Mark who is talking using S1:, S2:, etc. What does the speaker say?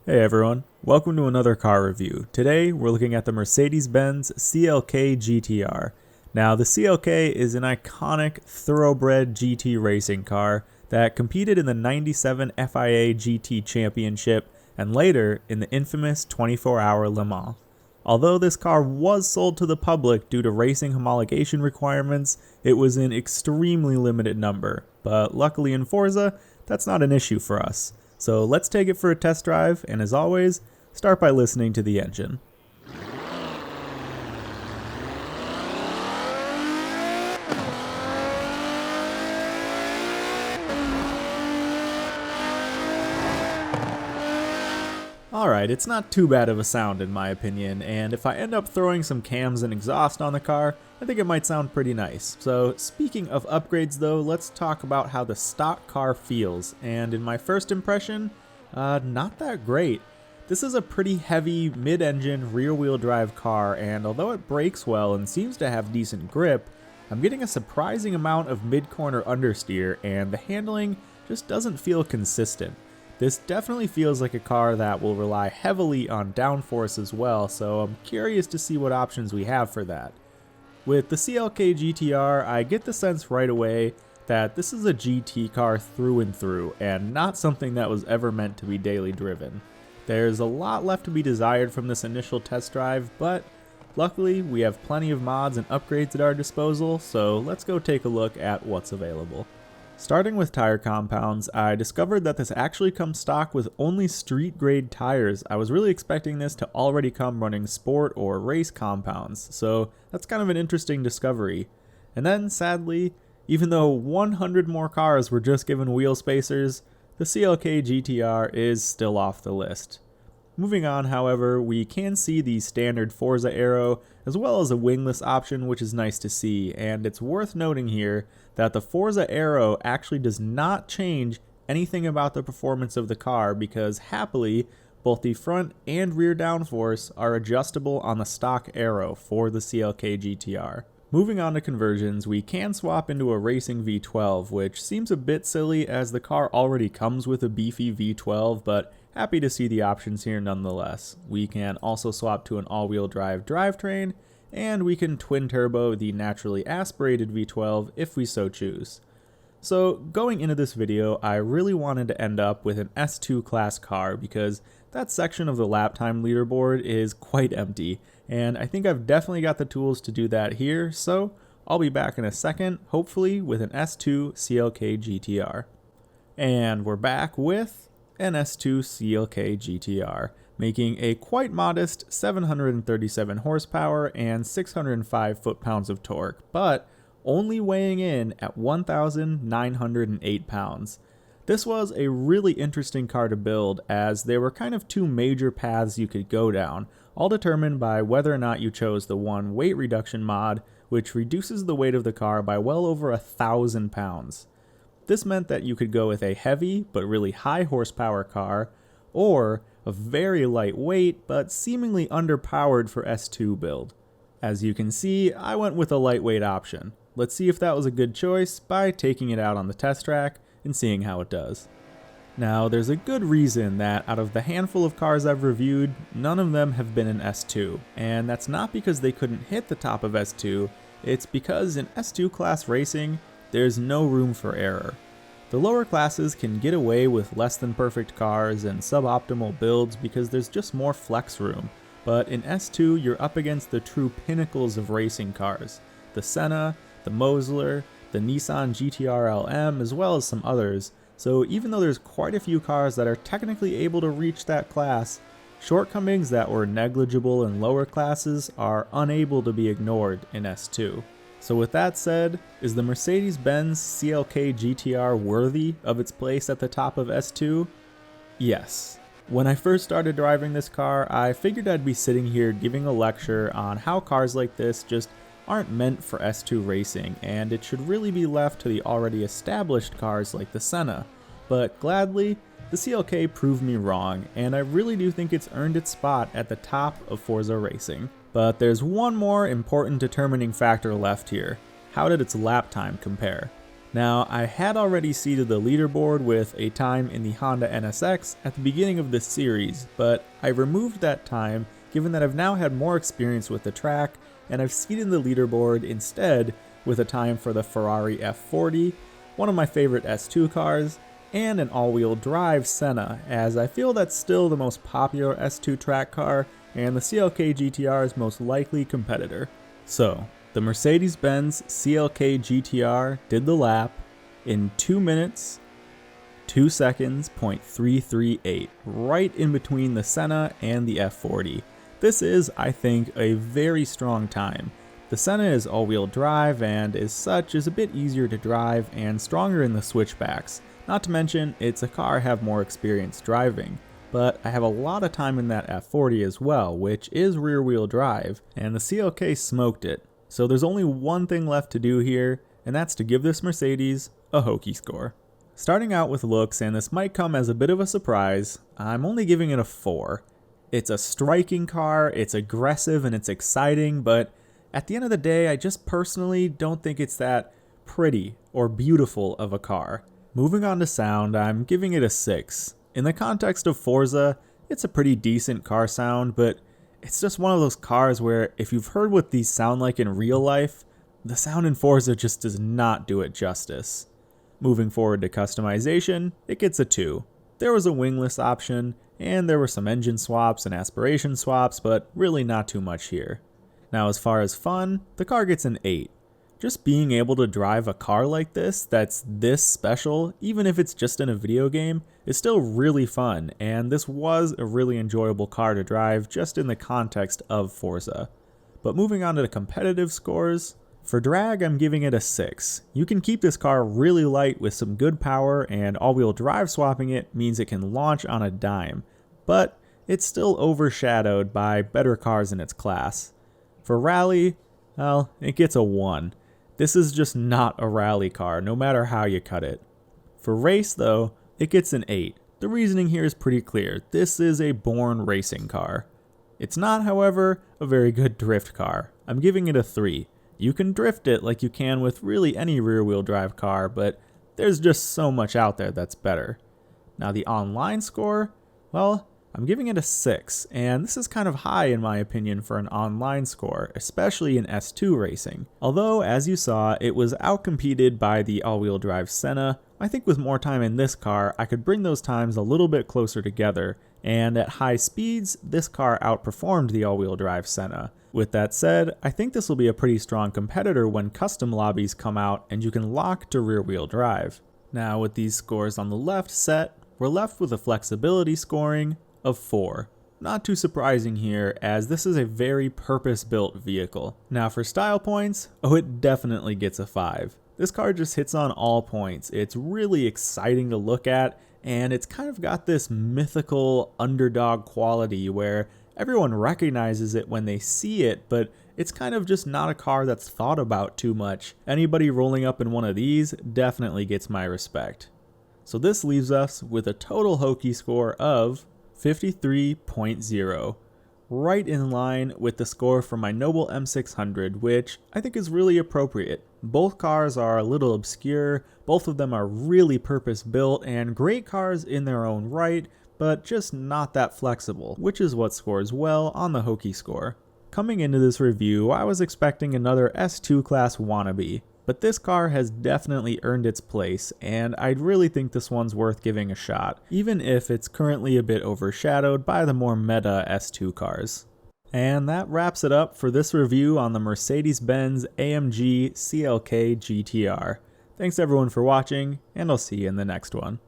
S1: Hey everyone, welcome to another car review. Today we're looking at the Mercedes-Benz CLK GTR. Now the CLK is an iconic thoroughbred GT racing car that competed in the 97 FIA GT Championship and later in the infamous 24-hour Le Mans. Although this car was sold to the public due to racing homologation requirements, it was in extremely limited number, but luckily in Forza, that's not an issue for us. So let's take it for a test drive, and as always, start by listening to the engine. Alright, it's not too bad of a sound in my opinion, and if I end up throwing some cams and exhaust on the car, I think it might sound pretty nice. So speaking of upgrades though, let's talk about how the stock car feels, and in my first impression, not that great. This is a pretty heavy mid-engine rear-wheel drive car, and although it brakes well and seems to have decent grip, I'm getting a surprising amount of mid-corner understeer, and the handling just doesn't feel consistent. This definitely feels like a car that will rely heavily on downforce as well, so I'm curious to see what options we have for that. With the CLK GTR, I get the sense right away that this is a GT car through and through, and not something that was ever meant to be daily driven. There's a lot left to be desired from this initial test drive, but luckily we have plenty of mods and upgrades at our disposal, so let's go take a look at what's available. Starting with tire compounds, I discovered that this actually comes stock with only street grade tires. I was really expecting this to already come running sport or race compounds, so that's kind of an interesting discovery. And then sadly, even though 100 more cars were just given wheel spacers, the CLK GTR is still off the list. Moving on, however, we can see the standard Forza aero as well as a wingless option, which is nice to see, and it's worth noting here that the Forza aero actually does not change anything about the performance of the car because happily both the front and rear downforce are adjustable on the stock aero for the CLK GTR. Moving on to conversions, we can swap into a racing V12, which seems a bit silly as the car already comes with a beefy V12, but happy to see the options here nonetheless. We can also swap to an all-wheel drive drivetrain, and we can twin turbo the naturally aspirated V12 if we so choose. So going into this video, I really wanted to end up with an S2 class car because that section of the lap time leaderboard is quite empty, and I think I've definitely got the tools to do that here, so I'll be back in a second, hopefully with an S2 CLK GTR. And we're back with an S2 CLK GTR, making a quite modest 737 horsepower and 605 foot-pounds of torque, but only weighing in at 1,908 pounds. This was a really interesting car to build as there were kind of two major paths you could go down, all determined by whether or not you chose the one weight reduction mod, which reduces the weight of the car by well over 1,000 pounds. This meant that you could go with a heavy but really high horsepower car, or a very lightweight but seemingly underpowered for S2 build. As you can see, I went with a lightweight option. Let's see if that was a good choice by taking it out on the test track and seeing how it does. Now, there's a good reason that out of the handful of cars I've reviewed, none of them have been in S2, and that's not because they couldn't hit the top of S2, it's because in S2 class racing, there's no room for error. The lower classes can get away with less than perfect cars and suboptimal builds because there's just more flex room, but in S2 you're up against the true pinnacles of racing cars, the Senna, the Mosler, the Nissan GTR LM, as well as some others, so even though there's quite a few cars that are technically able to reach that class, shortcomings that were negligible in lower classes are unable to be ignored in S2. So with that said, is the Mercedes-Benz CLK GTR worthy of its place at the top of S2? Yes. When I first started driving this car, I figured I'd be sitting here giving a lecture on how cars like this just aren't meant for S2 racing, and it should really be left to the already established cars like the Senna. But gladly, the CLK proved me wrong, and I really do think it's earned its spot at the top of Forza racing. But there's one more important determining factor left here. How did its lap time compare? Now, I had already seeded the leaderboard with a time in the Honda NSX at the beginning of this series, but I removed that time given that I've now had more experience with the track, and I've seeded the leaderboard instead with a time for the Ferrari F40, one of my favorite S2 cars, and an all-wheel drive Senna, as I feel that's still the most popular S2 track car and the CLK GTR's most likely competitor. So, the Mercedes-Benz CLK GTR did the lap in 2 minutes, 2 seconds, .338, right in between the Senna and the F40. This is, I think, a very strong time. The Senna is all-wheel drive and as such is a bit easier to drive and stronger in the switchbacks. Not to mention, it's a car I have more experience driving. But I have a lot of time in that F40 as well, which is rear-wheel drive, and the CLK smoked it. So there's only one thing left to do here, and that's to give this Mercedes a hokey score. Starting out with looks, and this might come as a bit of a surprise, I'm only giving it a 4. It's a striking car, it's aggressive and it's exciting, but at the end of the day, I just personally don't think it's that pretty or beautiful of a car. Moving on to sound, I'm giving it a 6. In the context of Forza, it's a pretty decent car sound, but it's just one of those cars where if you've heard what these sound like in real life, the sound in Forza just does not do it justice. Moving forward to customization, it gets a 2. There was a wingless option, and there were some engine swaps and aspiration swaps, but really not too much here. Now as far as fun, the car gets an 8. Just being able to drive a car like this that's this special, even if it's just in a video game, is still really fun, and this was a really enjoyable car to drive just in the context of Forza. But moving on to the competitive scores, for drag I'm giving it a 6. You can keep this car really light with some good power, and all-wheel drive swapping it means it can launch on a dime, but it's still overshadowed by better cars in its class. For rally, well, it gets a 1. This is just not a rally car, no matter how you cut it. For race, though, it gets an 8. The reasoning here is pretty clear. This is a born racing car. It's not, however, a very good drift car. I'm giving it a 3. You can drift it like you can with really any rear-wheel drive car, but there's just so much out there that's better. Now the online score, well, I'm giving it a 6, and this is kind of high in my opinion for an online score, especially in S2 racing. Although, as you saw, it was outcompeted by the all-wheel drive Senna, I think with more time in this car, I could bring those times a little bit closer together, and at high speeds, this car outperformed the all-wheel drive Senna. With that said, I think this will be a pretty strong competitor when custom lobbies come out and you can lock to rear-wheel drive. Now with these scores on the left set, we're left with a flexibility scoring of 4. Not too surprising here, as this is a very purpose-built vehicle. Now for style points, oh, it definitely gets a 5. This car just hits on all points. It's really exciting to look at, and it's kind of got this mythical underdog quality where everyone recognizes it when they see it, but it's kind of just not a car that's thought about too much. Anybody rolling up in one of these definitely gets my respect. So this leaves us with a total hokey score of 53.0, right in line with the score for my Noble M600, which I think is really appropriate. Both cars are a little obscure, both of them are really purpose-built and great cars in their own right, but just not that flexible, which is what scores well on the hokey score. Coming into this review, I was expecting another S2 class wannabe, but this car has definitely earned its place, and I really think this one's worth giving a shot, even if it's currently a bit overshadowed by the more meta S2 cars. And that wraps it up for this review on the Mercedes-Benz AMG CLK GTR. Thanks everyone for watching, and I'll see you in the next one.